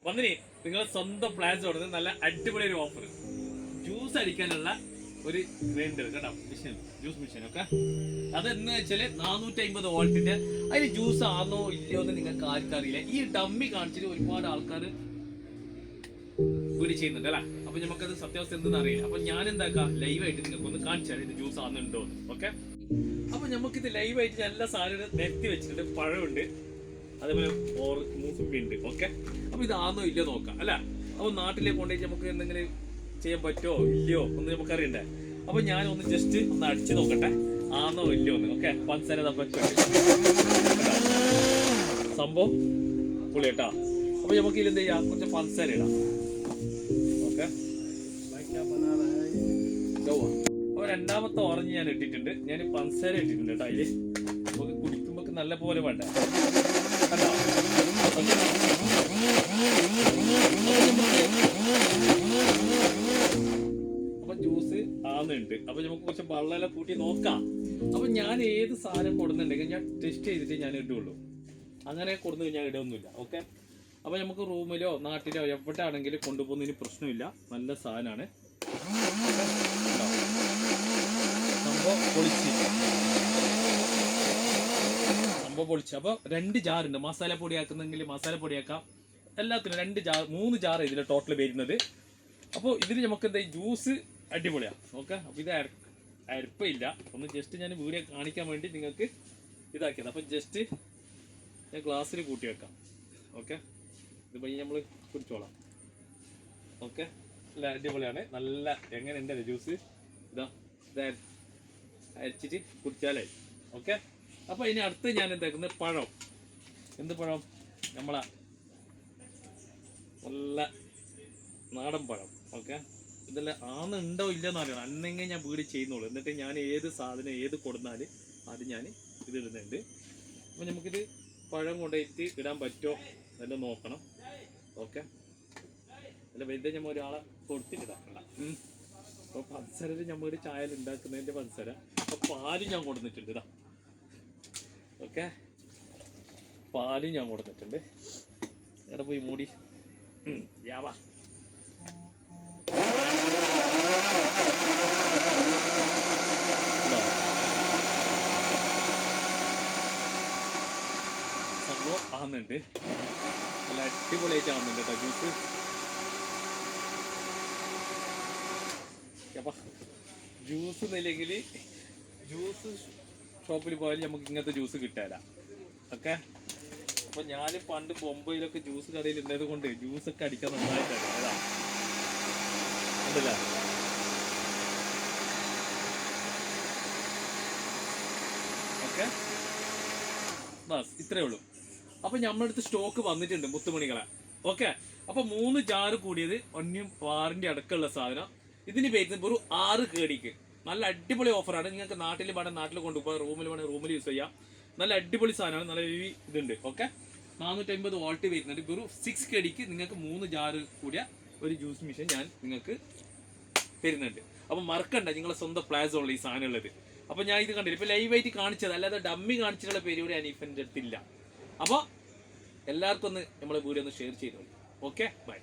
വന്നിനി നിങ്ങളെ സ്വന്തം പ്ലാൻസ് കൊടുത്ത് നല്ല അടിപൊളി ഒരു ഓഫർ. ജ്യൂസ് അടിക്കാനുള്ള ഒരു ഗ്രൈൻഡർ കേട്ടോ, മെഷീൻ, ജ്യൂസ് മെഷീൻ ഒക്കെ. അതെന്ന് വെച്ചാല് 450 വോൾട്ടിന്റെ. അതിന് ജ്യൂസ് ആണോ ഇല്ലയോ എന്ന് നിങ്ങൾക്ക് ആർക്കും അറിയില്ല. ഈ ഡമ്മി കാണിച്ചിട്ട് ഒരുപാട് ആൾക്കാർ വീട് ചെയ്യുന്നുണ്ട് അല്ലേ. അപ്പൊ നമുക്കത് സത്യാവസ്ഥ എന്തെന്ന് അറിയില്ല. അപ്പൊ ഞാൻ എന്താക്കാം, ലൈവായിട്ട് നിങ്ങൾക്ക് ഒന്ന് കാണിച്ചാൽ ഇത് ജ്യൂസ് ആണെന്നുണ്ടോ എന്ന്. ഓക്കെ, അപ്പൊ നമുക്കിത് ലൈവായിട്ട് എല്ലാ സാധനവും നിരത്തി വെച്ചിട്ടുണ്ട്. പഴമുണ്ട്, അതേപോലെ മൂസമ്പി ഉണ്ട്. ഓക്കെ, അപ്പൊ ഇതാണോ ഇല്ലയോ നോക്കാം അല്ല. അപ്പൊ നാട്ടിലേക്ക് കൊണ്ടുപോയി നമുക്ക് എന്തെങ്കിലും ചെയ്യാൻ പറ്റുമോ ഇല്ലയോ ഒന്ന് നമുക്ക് അറിയണ്ടേ. അപ്പൊ ഞാൻ ഒന്ന് ജസ്റ്റ് ഒന്ന് അടിച്ചു നോക്കട്ടെ ആണോ ഇല്ലയോ എന്ന്. ഓക്കെ, പഞ്ചസാര സംഭവം പുളി കേട്ടാ. അപ്പൊ നമുക്ക് ഇതിൽ എന്ത് ചെയ്യാം, കുറച്ച് പഞ്ചസാര ഇടാം. ഓക്കെ, അപ്പൊ രണ്ടാമത്തെ ഓറഞ്ച് ഞാൻ ഇട്ടിട്ടുണ്ട്. ഞാൻ പഞ്ചസാര ഇട്ടിട്ടുണ്ട് കേട്ടോ. അതില് നമുക്ക് കുടിക്കുമ്പോ നല്ല പോലെ വേണ്ട. അപ്പൊ ജ്യൂസ് ആവുന്നുണ്ട്. അപ്പൊ നമുക്ക് കുറച്ച് വെള്ളം കൂട്ടി നോക്കാം. അപ്പൊ ഞാൻ ഏത് സാധനം കൊടുക്കുന്നുണ്ടെങ്കിൽ ഞാൻ ടെസ്റ്റ് ചെയ്തിട്ട് ഞാൻ ഇടുള്ളൂ. അങ്ങനെ കൊടുത്തു കഴിഞ്ഞാൽ ഇടൊന്നുമില്ല. ഓക്കെ, അപ്പൊ നമുക്ക് റൂമിലോ നാട്ടിലോ എവിടെ ആണെങ്കിലും കൊണ്ടുപോകുന്നതിന് പ്രശ്നമില്ല. നല്ല സാധനമാണ്. സംഭവം പൊളിച്ച്. അപ്പൊ 2 ജാറുണ്ട്. മസാല പൊടി ആക്കുന്നെങ്കിൽ മസാല പൊടിയാക്കാം. എല്ലാത്തിനും 2 ജാർ 3 ജാർ ഇതിൽ ടോട്ടൽ വരുന്നത്. അപ്പോൾ ഇതിന് നമുക്ക് എന്താ ജ്യൂസ് അടിപൊളിയാണ്. ഓക്കെ, അപ്പൊ ഇത് അരപ്പില്ല. ഒന്ന് ജസ്റ്റ് ഞാൻ വീഡിയോ കാണിക്കാൻ വേണ്ടി നിങ്ങൾക്ക് ഇതാക്കിയത്. അപ്പൊ ജസ്റ്റ് ഞാൻ ഗ്ലാസ്സിൽ കൂട്ടി വെക്കാം. ഓക്കെ, ഇത് പയ്യെ നമ്മൾ കുടിച്ചോളാം. ഓക്കെ, നല്ല അടിപൊളിയാണ്. നല്ല എങ്ങനെയുണ്ട് ജ്യൂസ് ഇതാ, ഇത് അരച്ചിട്ട് കുടിച്ചാലായി. ഓക്കെ, അപ്പൊ ഇനി അടുത്ത് ഞാൻ എന്താക്കുന്നത്, പഴം. എന്ത് പഴം? നമ്മളെ നല്ല നാടൻ പഴം. ഓക്കെ, ഇതെല്ലാം ആണെന്നുണ്ടോ ഇല്ലെന്ന് അറിയണം. അന്നെങ്കിൽ ഞാൻ വീട് ചെയ്യുന്നുള്ളൂ. എന്നിട്ട് ഞാൻ ഏത് സാധനം ഏത് കൊടുത്താൽ അത് ഞാൻ ഇത് ഇടുന്നുണ്ട്. അപ്പൊ നമുക്കിത് പഴം കൊണ്ടുപോയിട്ട് ഇടാൻ പറ്റുമോ എല്ലാം നോക്കണം. ഓക്കെ, അല്ല വലുത് നമ്മൾ ഒരാളെ കൊടുത്തിട്ട് ഇതാക്കണ്ട. അപ്പൊ പഞ്ചസാര നമ്മൾ ചായ ഉണ്ടാക്കുന്നതിന്റെ പഞ്ചസാര. അപ്പൊ പാല് ഞാൻ കൊടുത്തിട്ടുണ്ട് ഇതാ. ഓക്കെ, പാലും ഞാൻ കൊടുത്തിട്ടുണ്ട്. എവിടെ പോയി മൂടി യാവാ. സംഭവം ആവുന്നുണ്ട്. നല്ല അടിപൊളിയായിട്ട് ആവുന്നുണ്ട് കേട്ടോ ജ്യൂസ്. അപ്പൊ ജ്യൂസ് എന്നില്ലെങ്കിൽ ജ്യൂസ് ഷോപ്പിൽ പോയാൽ നമുക്ക് ഇങ്ങനത്തെ ജ്യൂസ് കിട്ടാല. ഓക്കെ, അപ്പൊ ഞാൻ പണ്ട് ബൊംബെയിലൊക്കെ ജ്യൂസ് കടയിൽ ഉണ്ടായത് കൊണ്ട് ജ്യൂസൊക്കെ അടിക്കാൻ നന്നായിട്ടാണ്. അതാ ഉണ്ടല്ല. ഓക്കെ, ബസ് ഇത്രേ ഉള്ളൂ. അപ്പൊ നമ്മളടുത്ത് സ്റ്റോക്ക് വന്നിട്ടുണ്ട് മുത്തുമണികളെ. ഓക്കെ, അപ്പൊ 3 ജാറ് കൂടിയത് ഒന്നിയും വാറിന്റെ അടക്കമുള്ള സാധനം. ഇതിന് വരുന്നത് വെറും 6 കേടിക്ക്. നല്ല അടിപൊളി ഓഫറാണ്. നിങ്ങൾക്ക് നാട്ടിൽ വേണം നാട്ടിൽ കൊണ്ടുപോകാം, റൂമിൽ വേണമെങ്കിൽ റൂമിൽ യൂസ് ചെയ്യാം. നല്ല അടിപൊളി സാധനമാണ്. നല്ല ഇതുണ്ട്. ഓക്കെ, 450 വോൾട്ട് വരുന്നുണ്ട്. വെറും 6 കടിക്ക് നിങ്ങൾക്ക് 3 ജാറ് കൂടിയ ഒരു ജ്യൂസ് മെഷീൻ ഞാൻ നിങ്ങൾക്ക് തരുന്നുണ്ട്. അപ്പൊ മറക്കണ്ട, നിങ്ങളെ സ്വന്തം പ്ലാസോള്ള ഈ സാധനം ഉള്ളത്. അപ്പൊ ഞാൻ ഇത് കണ്ടില്ല, ഇപ്പൊ ലൈവായിട്ട് കാണിച്ചത് അല്ലാതെ ഡമ്മി കാണിച്ചിട്ടുള്ള പരിപാടി അനീഫിന്റെ അടുത്തില്ല. അപ്പൊ എല്ലാവർക്കും ഒന്ന് നമ്മളെ വീഡിയോ ഒന്ന് ഷെയർ ചെയ്തോളൂ. Okay, by.